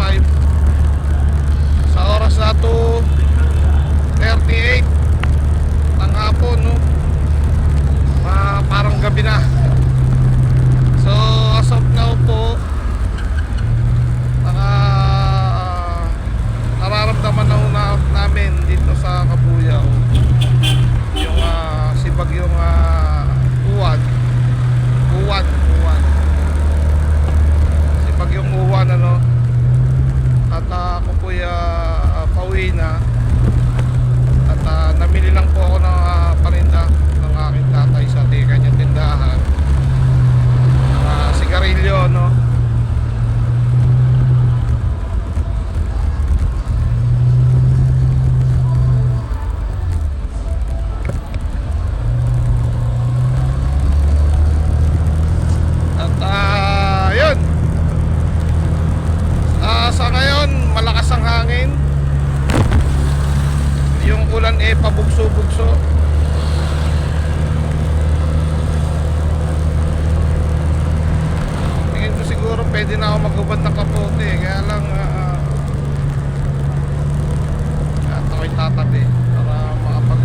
5 sa oras na 2:38 ng hapon, no? Parang gabi na. So as of now po, nararamdaman na namin dito sa Kabuyao yung si Bagyong Uwan. Si Bagyong Uwan, ano. At ako po pauwi na. At namili lang po ako ng paninda ng aking tatay sa kanyang tindahan. Sigarilyo, no. Sa ngayon malakas ang hangin, yung ulan pabugso-bugso. Tingin ko siguro pwede na ako maghubad ng kapote, kaya lang ako'y tatabi para makapag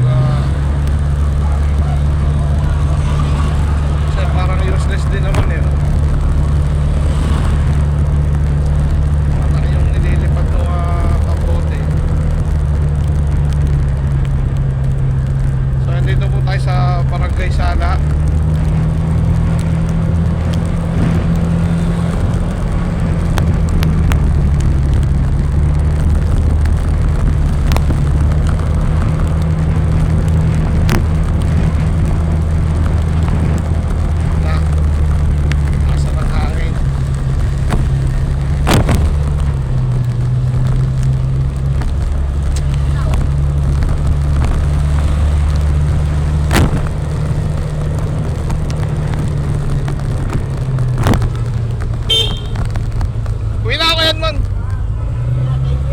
kasi parang useless din naman yun. Dito po tayo sa Barangay Sala.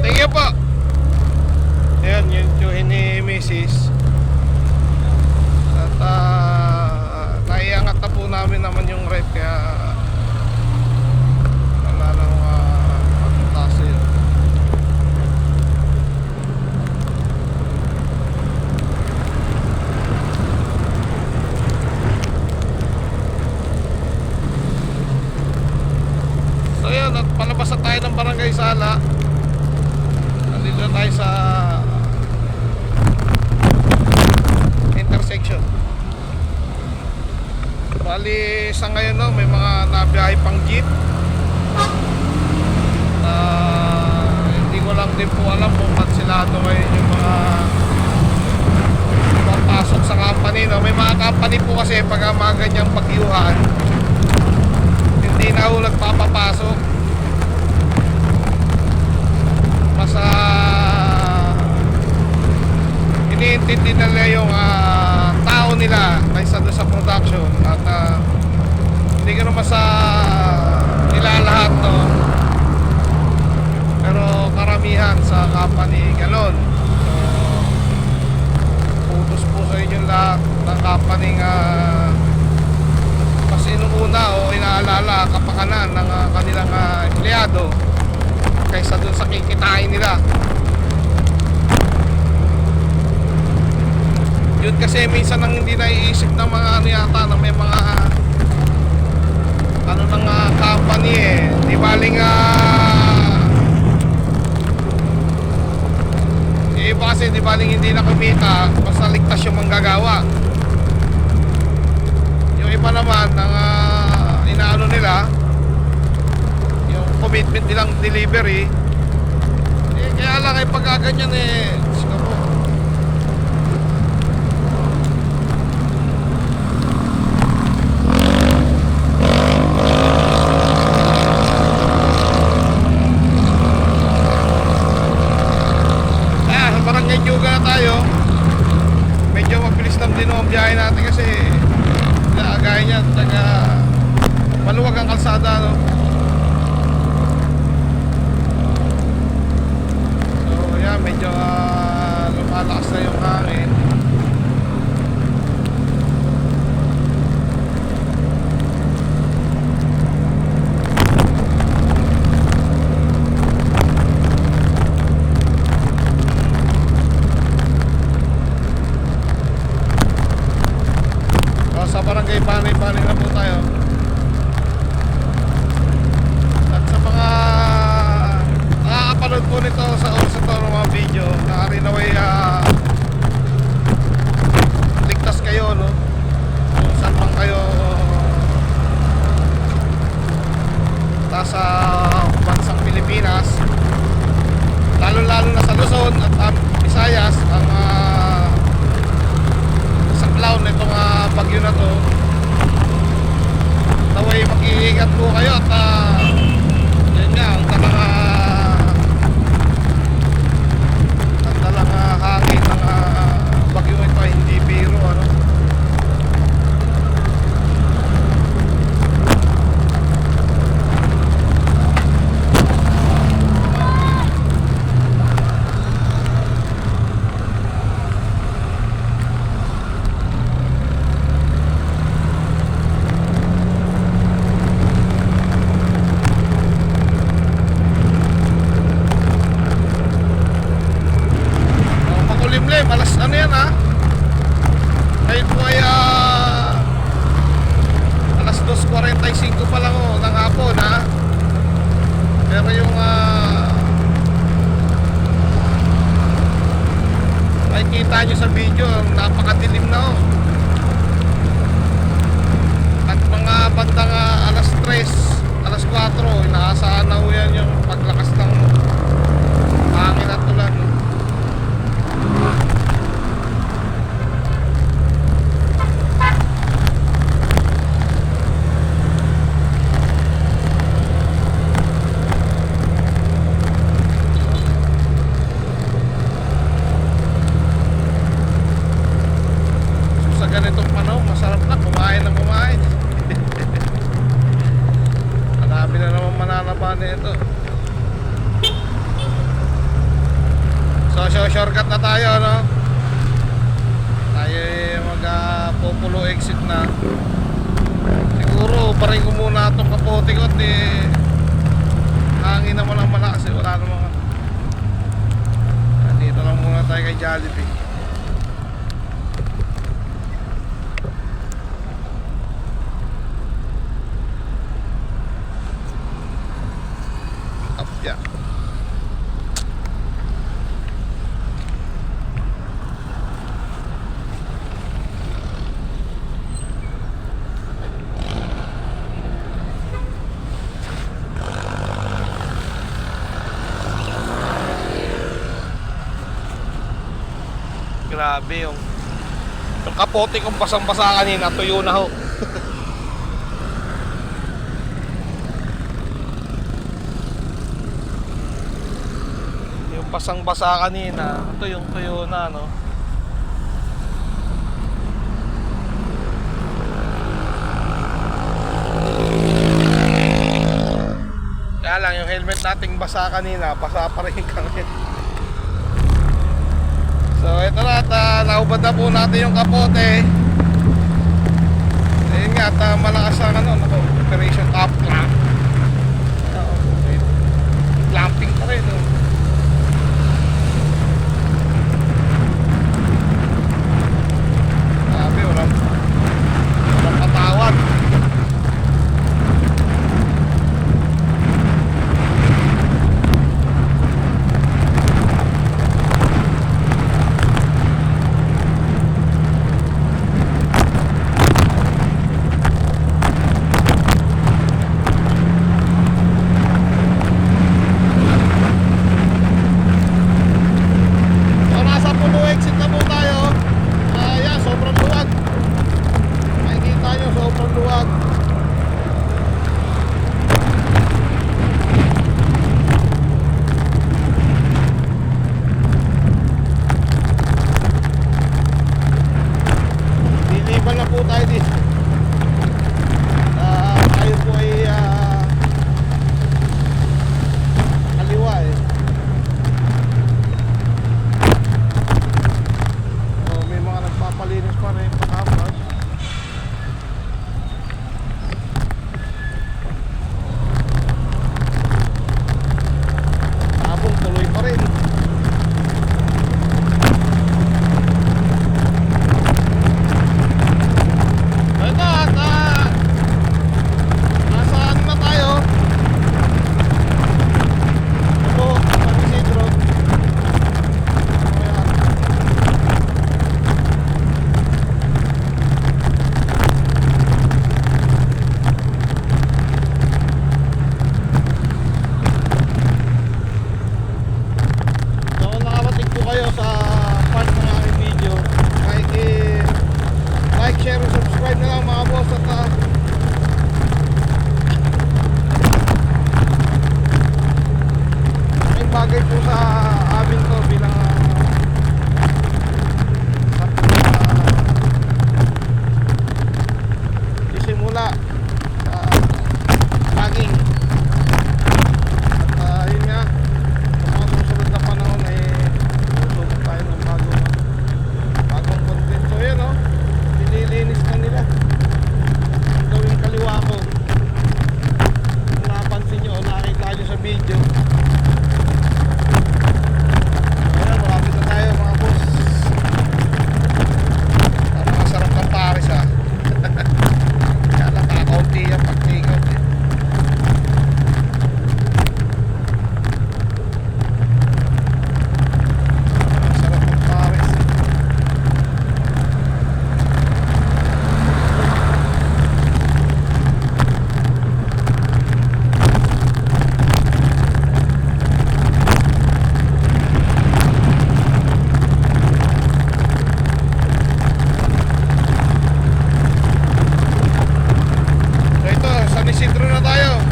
Thank you po. Ayan, yung tsuhin ni Mrs. At naiangat na po namin naman yung rep, kaya wala nang magtasa yun. So yun, at palabas na tayo ng Barangay Sala. Dito tayo sa intersection. Bali sa ngayon, no, may mga nabiyahe pang jeep. Hindi ko lang din po alam kung kansilado ngayon yung mga papasok sa company, no. May mga company po kasi pag mga ganyang pagyuhan, hindi na ho nagpapapasok. Iniintindi nila yung tao nila kaysa doon sa production. At hindi ko naman sa nilalahat, no, pero karamihan sa company ganon. So putos po sa inyo lahat ng company mas inuuna o inaalala kapakanan ng kanilang empleyado kaysa dun sa kikitain nila. Yun kasi minsan ang hindi naiisip ng mga yata na may mga ng company di baling iba kasi di baling hindi na kumita basta ligtas yung manggagawa. Yung iba naman ang inaano nila commitment nilang delivery, kaya lang pagkaganyan siguro sa Barangay Yuga na tayo. Medyo mabilis lang din ang biyahe natin kasi gaya niya maluwag ang kalsada, no. Medyo lumalakas na yung hangin. po nito sa ng mga video na rinaway ligtas kayo, no? Kung saan man kayo nasa bansang Pilipinas, lalo-lalo na sa Luzon at Visayas, ang saklaw nitong bagyo na to. Naway mag-iingat po kayo at yun nga, ang dalang hangin ng bagyo ito ay hindi biro, ano. Malas ano yan, ngayon po ay alas 2:45 pa lang ng hapon, pero yung makikita nyo sa video, napakadilim na at mga bandang alas 3, alas 4, inaasahan na yan yung paglakas ng hangin at ulan. Ganitong panahon, masarap na kumain ng kumain. Marami na naman mananaba na ito. So shortcut na tayo, no? Tayo mag-Populo exit na. Siguro paring ko muna itong kapote ko, hangin naman ang malakas, wala naman. Dito lang muna tayo kay Jollibee. Yeah. Grabe yung kapote kong basang-basa kanina, tuyo na ho. Basang-basa kanina, ito yung tuyo na, no? Kaya lang yung helmet nating basa kanina, basa pa rin kami. So ito na, at naubad na po natin yung kapote. Ayun nga, at malakas ang Operation Top Clamp. Clamping pa rin, no? Walang patawad. bagay po sa amin to bilang sisimula sa saging. At yun nga, sa mga susunod na panahon ay susubok tayo ng bagong content. So yun, nililinis na nila ang gawing kaliwa ko. Kung napansin nyo o nakita nyo sa video, ayan, marami na tayo mga boss. Masarap ng Paris ha. Kaya nakakaunti yung pagtingot eh. Masarap ng Paris. So ito, San Isidro na tayo.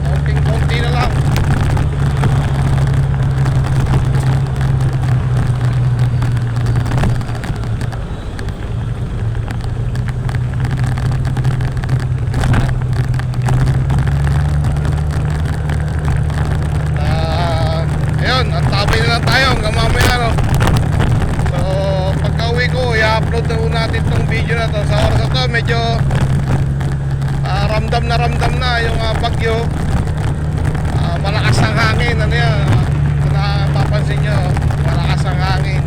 Konting-konti na lang. Ayun, at tabay na lang tayo hanggang mamaya So pagka uwi ko, i-upload na po natin tong video na to. Sa oras na to, medyo ramdam na yung bagyo. Malakas ang hangin, ano yan, kung napapansin nyo, malakas ang hangin.